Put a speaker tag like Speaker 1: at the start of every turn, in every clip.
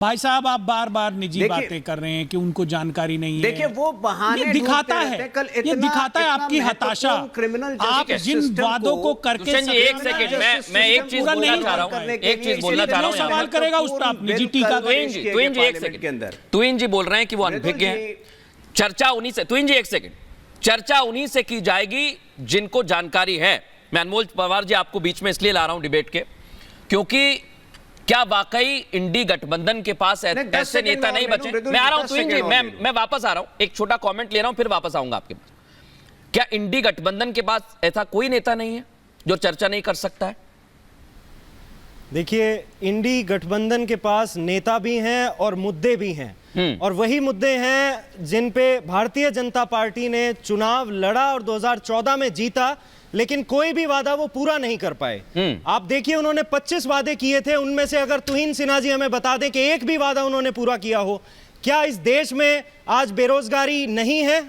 Speaker 1: भाई साहब, आप बार बार निजी बातें कर रहे हैं कि उनको जानकारी नहीं है।
Speaker 2: देखिए वो बहाने
Speaker 1: ये दिखाता है, ये दिखाता है आपकी हताशा। आप जिन वादों को करके
Speaker 3: एक सेकंड, मैं एक चीज बोलना चाह रहा हूं, एक चीज बोलना चाह रहा हूं।
Speaker 1: सवाल करेगा उस पर आप निजी टीका।
Speaker 3: तुहिन जी एक सेकंड, तुहिन जी बोल रहे हैं कि वो अनभिज्ञ हैं। चर्चा उन्हीं से, तुहिन जी एक सेकंड, चर्चा उन्हीं से की जाएगी जिनको जानकारी है। मैं अनमोल पवार जी आपको बीच में इसलिए ला रहा हूं डिबेट के, क्योंकि क्या वाकई इंडी गठबंधन के पास ऐसे नेता नहीं बचे? मैं आ रहा हूं तुहिन जी, मैं वापस आ रहा हूं, एक छोटा कमेंट ले रहा हूं, फिर वापस आऊंगा आपके पास। क्या इंडी गठबंधन के पास ऐसा कोई नेता नहीं है जो चर्चा नहीं कर सकता है?
Speaker 4: देखिए, इंडी गठबंधन के पास नेता भी हैं और मुद्दे भी हैं, और वही मुद्दे हैं जिन पे भारतीय जनता पार्टी ने चुनाव लड़ा और 2014 में जीता, लेकिन कोई भी वादा वो पूरा नहीं कर पाए। आप देखिए, उन्होंने 25 वादे किए थे, उनमें से अगर तुहिन सिन्हा जी हमें बता दें कि एक भी वादा उन्होंने पूरा किया हो। क्या इस देश में आज बेरोजगारी नहीं है?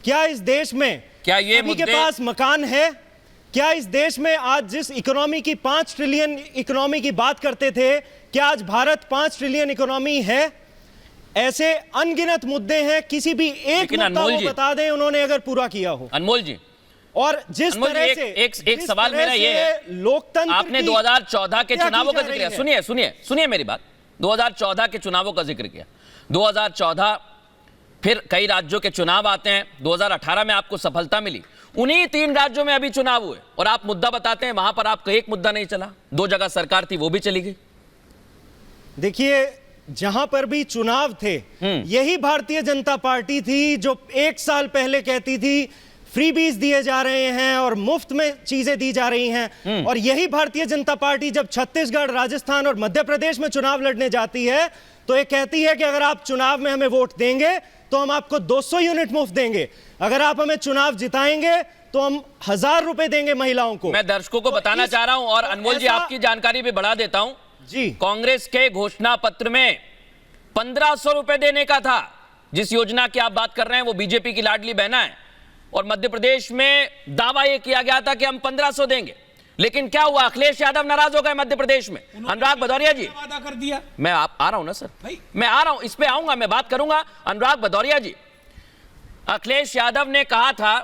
Speaker 4: क्या इस देश में
Speaker 3: क्या ये
Speaker 4: सभी के पास मकान है? क्या इस देश में आज जिस इकोनॉमी की 5 ट्रिलियन इकोनॉमी की बात करते थे, क्या आज भारत 5 ट्रिलियन इकोनॉमी है? ऐसे अनगिनत मुद्दे हैं, किसी भी एक मुद्दा वो बता दें उन्होंने अगर पूरा किया हो।
Speaker 3: अनमोल जी,
Speaker 4: और जिस तरह से
Speaker 3: एक सवाल मेरा ये है,
Speaker 4: लोकतंत्र,
Speaker 3: आपने 2014 के चुनावों का जिक्र किया, सुनिए मेरी बात, 2014 के चुनावों का जिक्र किया। 2014 फिर कई राज्यों के चुनाव आते हैं, 2018 में आपको सफलता मिली, उन्हीं 3 राज्यों में अभी चुनाव हुए, और आप मुद्दा बताते हैं वहां पर आपका एक मुद्दा नहीं चला। 2 जगह सरकार थी, वो भी चली गई।
Speaker 4: देखिए, जहां पर भी चुनाव थे, यही भारतीय जनता पार्टी थी जो 1 साल पहले कहती थी फ्रीबीज दिए जा रहे हैं और मुफ्त में चीजें दी जा रही हैं, और यही भारतीय जनता पार्टी जब छत्तीसगढ़, राजस्थान और मध्य प्रदेश में चुनाव लड़ने जाती है तो ये कहती है कि अगर आप चुनाव में हमें वोट देंगे तो हम आपको 200 यूनिट मुफ्त देंगे, अगर आप हमें चुनाव जिताएंगे तो हम 1000 रुपए देंगे महिलाओं को।
Speaker 3: मैं दर्शकों को बताना चाह रहा हूं, और अनमोल जी आपकी जानकारी भी बढ़ा देता हूं
Speaker 4: जी।
Speaker 3: कांग्रेस के घोषणा पत्र में 1500 रुपए देने का था। जिस योजना की आप बात कर रहे हैं वो बीजेपी की लाडली बहना है, और मध्य प्रदेश में दावा यह किया गया था कि हम 1500 देंगे। लेकिन क्या हुआ? अखिलेश यादव नाराज हो गए मध्य प्रदेश में। अनुराग भदौरिया जी,
Speaker 1: वादा कर दिया।
Speaker 3: मैं आ रहा हूं ना सर, मैं आ रहा हूं, इस पे आऊंगा, मैं बात करूंगा। अनुराग भदौरिया जी, अखिलेश यादव ने कहा था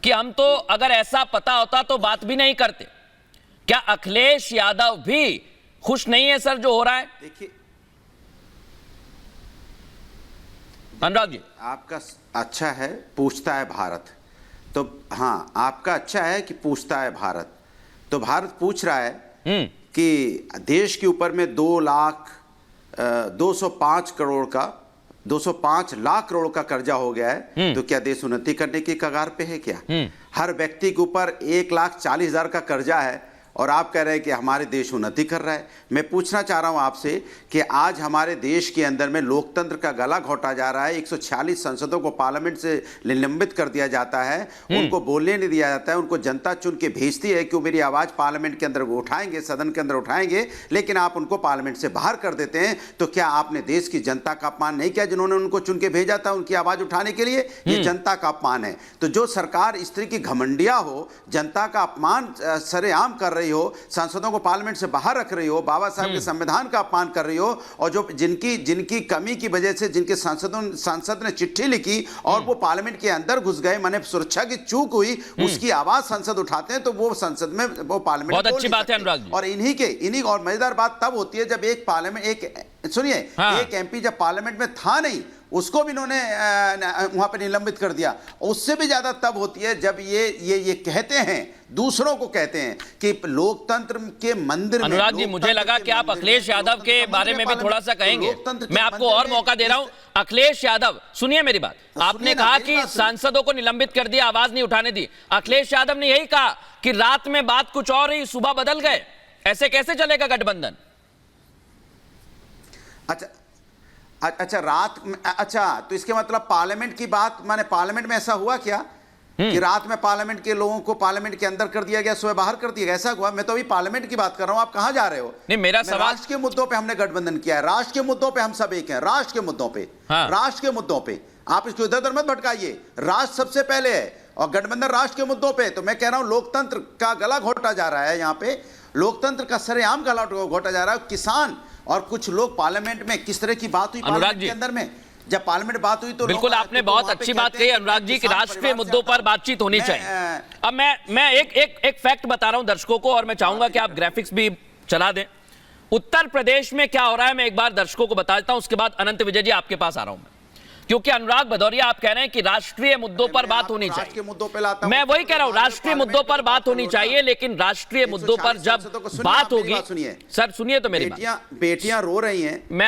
Speaker 3: कि हम तो अगर ऐसा पता होता तो बात भी नहीं करते। क्या अखिलेश यादव भी खुश नहीं है सर जो हो रहा है?
Speaker 2: देखिए,
Speaker 3: अनुराग जी,
Speaker 2: आपका अच्छा है पूछता है भारत, तो हाँ, आपका अच्छा है कि पूछता है भारत। तो भारत पूछ रहा है कि देश के ऊपर में 205 लाख करोड़ का कर्जा हो गया है, तो क्या देश उन्नति करने की कगार पे है क्या? हर व्यक्ति के ऊपर 1,40,000 का कर्जा है, और आप कह रहे हैं कि हमारे देश उन्नति कर रहा है। मैं पूछना चाह रहा हूं आपसे कि आज हमारे देश के अंदर में लोकतंत्र का गला घोटा जा रहा है। 146 सांसदों को पार्लियामेंट से निलंबित कर दिया जाता है, उनको बोलने नहीं दिया जाता है, उनको जनता चुन के भेजती है कि वो मेरी आवाज़ पार्लियामेंट के अंदर उठाएंगे, सदन के अंदर उठाएंगे, लेकिन आप उनको पार्लियामेंट से बाहर कर देते हैं। तो क्या आपने देश की जनता का अपमान नहीं किया जिन्होंने उनको चुन के भेजा था उनकी आवाज़ उठाने के लिए? ये जनता का अपमान है। तो जो सरकार इस तरह की घमंडिया हो, जनता का अपमान सरेआम कर रही हो, सांसदों को पार्लियामेंट से बाहर रख रही हो, बाबा साहब के संविधान का अपमान कर रही हो, और जो जिनकी कमी की वजह से जिनके सांसद ने चिट्ठी लिखी और वो पार्लियामेंट के अंदर घुस गए, माने सुरक्षा की चूक हुई, उसकी आवाज संसद उठाते हैं, तो वो संसद में वो पार्लियामेंट
Speaker 3: बहुत अच्छी बात है अनुराग जी।
Speaker 2: और इन्हीं और मजेदार बात तब होती है जब एक पार्लियामेंट एक एमपी जब पार्लियामेंट में था नहीं, उसको भी इन्होंने वहां पर निलंबित कर दिया। उससे भी ज्यादा तब होती है जब ये कहते हैं, दूसरों को कहते हैं कि लोकतंत्र के मंदिर में।
Speaker 3: अनुराग जी, मुझे लगा कि आप अखिलेश यादव के बारे में भी थोड़ा सा कहेंगे, मैं आपको और मौका दे रहा हूं। अखिलेश यादव, सुनिए मेरी बात, आपने कहा कि सांसदों को निलंबित कर दिया, आवाज नहीं उठाने दी। अखिलेश यादव ने यही कहा कि रात में बात कुछ और ही, सुबह बदल गए। ऐसे कैसे चलेगा गठबंधन?
Speaker 2: अच्छा, रात में, अच्छा, तो इसके मतलब पार्लियामेंट की बात, माने पार्लियामेंट में ऐसा हुआ क्या कि रात में पार्लियामेंट के लोगों को पार्लियामेंट के अंदर कर दिया गया, सुबह बाहर कर दिया गया? ऐसा हुआ? मैं तो अभी पार्लियामेंट की बात कर रहा हूं, आप कहां जा रहे हो?
Speaker 3: नहीं, मेरा सवाल,
Speaker 2: राष्ट्र के मुद्दों पे हमने गठबंधन किया है, राष्ट्र के मुद्दों पे हम सब एक हैं, राष्ट्र के मुद्दों पे, राष्ट्र के मुद्दों पे आप इसको इधर उधर मत भटकाइए। राष्ट्र सबसे पहले है और गठबंधन राष्ट्र के मुद्दों पे। तो मैं कह रहा हूं लोकतंत्र का गला घोटा जा रहा है, यहां पे लोकतंत्र का सरेआम गला घोटा जा रहा है। किसान और कुछ लोग पार्लियामेंट में किस तरह की बात हुई
Speaker 3: अनुराग
Speaker 2: पार्लियामेंट
Speaker 3: जी।
Speaker 2: के अंदर में, जब पार्लियामेंट बात हुई तो
Speaker 3: बिल्कुल
Speaker 2: लोग
Speaker 3: आपने
Speaker 2: तो
Speaker 3: बहुत
Speaker 2: वहाँ पे
Speaker 3: अच्छी बात
Speaker 2: कहते
Speaker 3: कही
Speaker 2: हैं
Speaker 3: अनुराग जी कि
Speaker 2: किसान
Speaker 3: राष्ट्रीय
Speaker 2: परिवार से
Speaker 3: मुद्दों पर
Speaker 2: आता हूं।
Speaker 3: बातचीत होनी
Speaker 2: मैं,
Speaker 3: चाहिए। अब मैं एक फैक्ट बता रहा हूं दर्शकों को, और मैं चाहूंगा कि आप ग्राफिक्स भी चला दें। उत्तर प्रदेश में क्या हो रहा है मैं एक बार दर्शकों को बता देता हूं, उसके बाद अनंत विजय जी आपके पास आ रहा हूं मैं। क्योंकि अनुराग भदौरिया आप कह रहे हैं कि राष्ट्रीय मुद्दों पर बात होनी चाहिए,
Speaker 2: मुद्दों पे लाता हूं।
Speaker 3: मैं वही कह रहा हूं राष्ट्रीय मुद्दों पर बात होनी चाहिए, लेकिन राष्ट्रीय मुद्दों पर जब बात होगी, सर सुनिए तो मेरी बात,
Speaker 2: बेटियां रो रही हैं।
Speaker 3: मैं